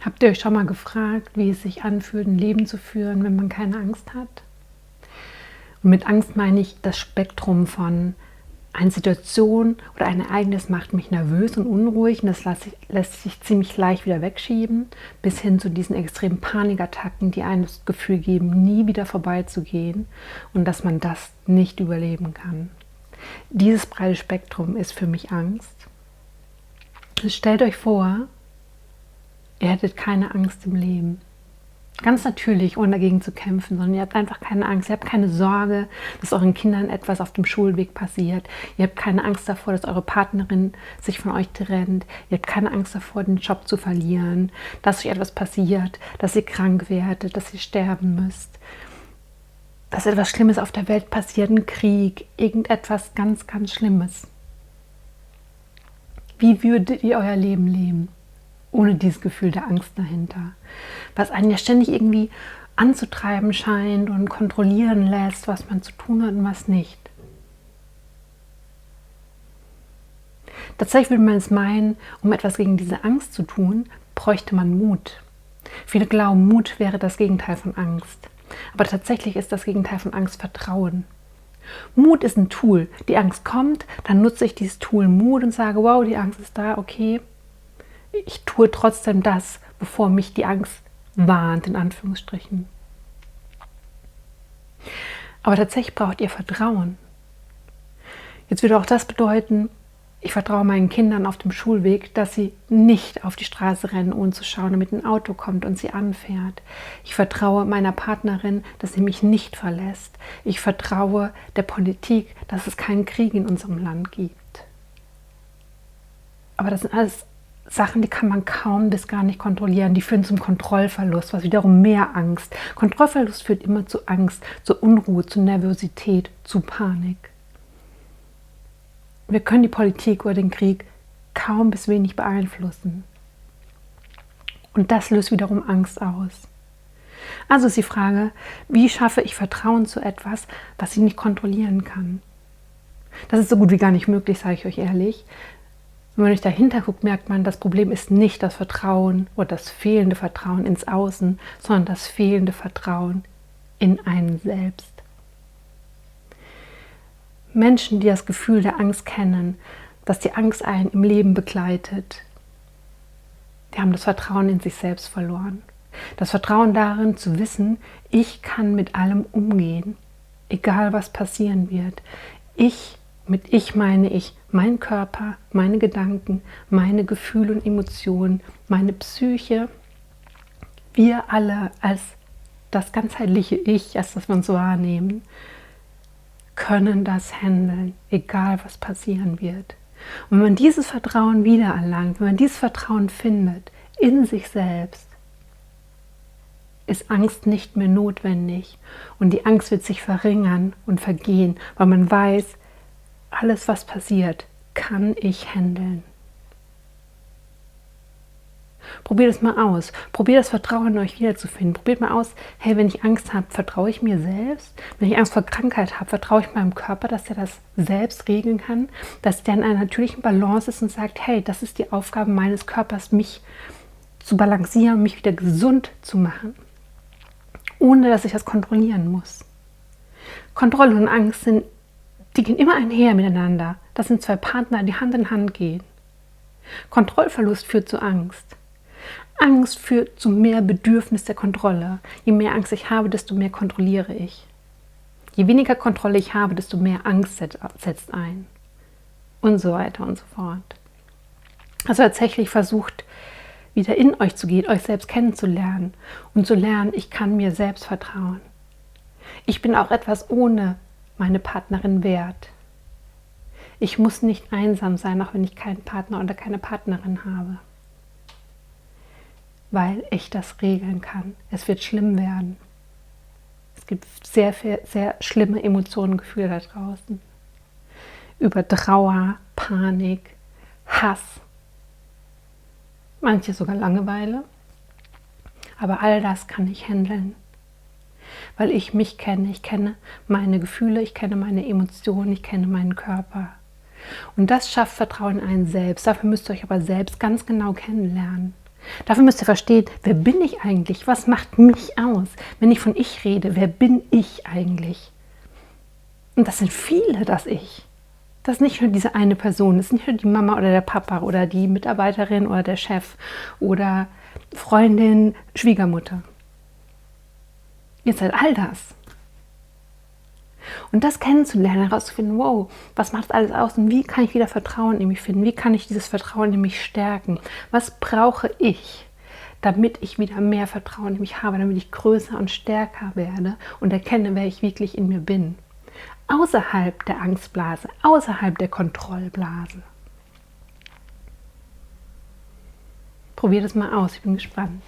Habt ihr euch schon mal gefragt, wie es sich anfühlt, ein Leben zu führen, wenn man keine Angst hat? Und mit Angst meine ich das Spektrum von eine Situation oder ein Ereignis macht mich nervös und unruhig und das lässt sich ziemlich leicht wieder wegschieben, bis hin zu diesen extremen Panikattacken, die einem das Gefühl geben, nie wieder vorbeizugehen und dass man das nicht überleben kann. Dieses breite Spektrum ist für mich Angst. Stellt euch vor, ihr hättet keine Angst im Leben. Ganz natürlich, ohne dagegen zu kämpfen, sondern ihr habt einfach keine Angst. Ihr habt keine Sorge, dass euren Kindern etwas auf dem Schulweg passiert. Ihr habt keine Angst davor, dass eure Partnerin sich von euch trennt. Ihr habt keine Angst davor, den Job zu verlieren, dass euch etwas passiert, dass ihr krank werdet, dass ihr sterben müsst, dass etwas Schlimmes auf der Welt passiert, ein Krieg, irgendetwas ganz, ganz Schlimmes. Wie würdet ihr euer Leben leben? Ohne dieses Gefühl der Angst dahinter, was einen ja ständig irgendwie anzutreiben scheint und kontrollieren lässt, was man zu tun hat und was nicht. Tatsächlich würde man es meinen, um etwas gegen diese Angst zu tun, bräuchte man Mut. Viele glauben, Mut wäre das Gegenteil von Angst. Aber tatsächlich ist das Gegenteil von Angst Vertrauen. Mut ist ein Tool. Die Angst kommt, dann nutze ich dieses Tool Mut und sage, wow, die Angst ist da, okay. Ich tue trotzdem das, bevor mich die Angst warnt, in Anführungsstrichen. Aber tatsächlich braucht ihr Vertrauen. Jetzt würde auch das bedeuten, ich vertraue meinen Kindern auf dem Schulweg, dass sie nicht auf die Straße rennen, ohne zu schauen, damit ein Auto kommt und sie anfährt. Ich vertraue meiner Partnerin, dass sie mich nicht verlässt. Ich vertraue der Politik, dass es keinen Krieg in unserem Land gibt. Aber das sind alles Sachen, die kann man kaum bis gar nicht kontrollieren. Die führen zum Kontrollverlust, was wiederum mehr Angst. Kontrollverlust führt immer zu Angst, zu Unruhe, zu Nervosität, zu Panik. Wir können die Politik oder den Krieg kaum bis wenig beeinflussen. Und das löst wiederum Angst aus. Also ist die Frage, wie schaffe ich Vertrauen zu etwas, was ich nicht kontrollieren kann? Das ist so gut wie gar nicht möglich, sage ich euch ehrlich. Wenn man nicht dahinter guckt, merkt man, das Problem ist nicht das Vertrauen oder das fehlende Vertrauen ins Außen, sondern das fehlende Vertrauen in einen selbst. Menschen, die das Gefühl der Angst kennen, dass die Angst einen im Leben begleitet, die haben das Vertrauen in sich selbst verloren. Das Vertrauen darin zu wissen, ich kann mit allem umgehen, egal was passieren wird. Mit ich meine ich mein Körper, meine Gedanken, meine Gefühle und Emotionen, meine Psyche. Wir alle als das ganzheitliche Ich, als das wir uns wahrnehmen, können das handeln, egal was passieren wird. Und wenn man dieses Vertrauen wiedererlangt, wenn man dieses Vertrauen findet in sich selbst, ist Angst nicht mehr notwendig und die Angst wird sich verringern und vergehen, weil man weiß, alles, was passiert, kann ich handeln. Probiert es mal aus. Probiert das Vertrauen in euch wiederzufinden. Probiert mal aus, hey, wenn ich Angst habe, vertraue ich mir selbst? Wenn ich Angst vor Krankheit habe, vertraue ich meinem Körper, dass der das selbst regeln kann? Dass der in einer natürlichen Balance ist und sagt, hey, das ist die Aufgabe meines Körpers, mich zu balancieren, mich wieder gesund zu machen. Ohne, dass ich das kontrollieren muss. Kontrolle und Angst die gehen immer einher miteinander. Das sind zwei Partner, die Hand in Hand gehen. Kontrollverlust führt zu Angst. Angst führt zu mehr Bedürfnis der Kontrolle. Je mehr Angst ich habe, desto mehr kontrolliere ich. Je weniger Kontrolle ich habe, desto mehr Angst setzt ein. Und so weiter und so fort. Also tatsächlich versucht, wieder in euch zu gehen, euch selbst kennenzulernen und zu lernen, ich kann mir selbst vertrauen. Ich bin auch etwas ohne meine Partnerin wert. Ich muss nicht einsam sein, auch wenn ich keinen Partner oder keine Partnerin habe. Weil ich das regeln kann. Es wird schlimm werden. Es gibt sehr, sehr schlimme Emotionen und Gefühle da draußen. Über Trauer, Panik, Hass, manche sogar Langeweile. Aber all das kann ich handeln. Weil ich mich kenne. Ich kenne meine Gefühle, ich kenne meine Emotionen, ich kenne meinen Körper. Und das schafft Vertrauen in einen selbst. Dafür müsst ihr euch aber selbst ganz genau kennenlernen. Dafür müsst ihr verstehen, wer bin ich eigentlich? Was macht mich aus? Wenn ich von ich rede, wer bin ich eigentlich? Und das sind viele, das Ich. Das ist nicht nur diese eine Person, das ist nicht nur die Mama oder der Papa oder die Mitarbeiterin oder der Chef oder Freundin, Schwiegermutter. Ihr seid all das. Und das kennenzulernen, herauszufinden, wow, was macht das alles aus und wie kann ich wieder Vertrauen in mich finden? Wie kann ich dieses Vertrauen in mich stärken? Was brauche ich, damit ich wieder mehr Vertrauen in mich habe, damit ich größer und stärker werde und erkenne, wer ich wirklich in mir bin? Außerhalb der Angstblase, außerhalb der Kontrollblase. Probier das mal aus, ich bin gespannt.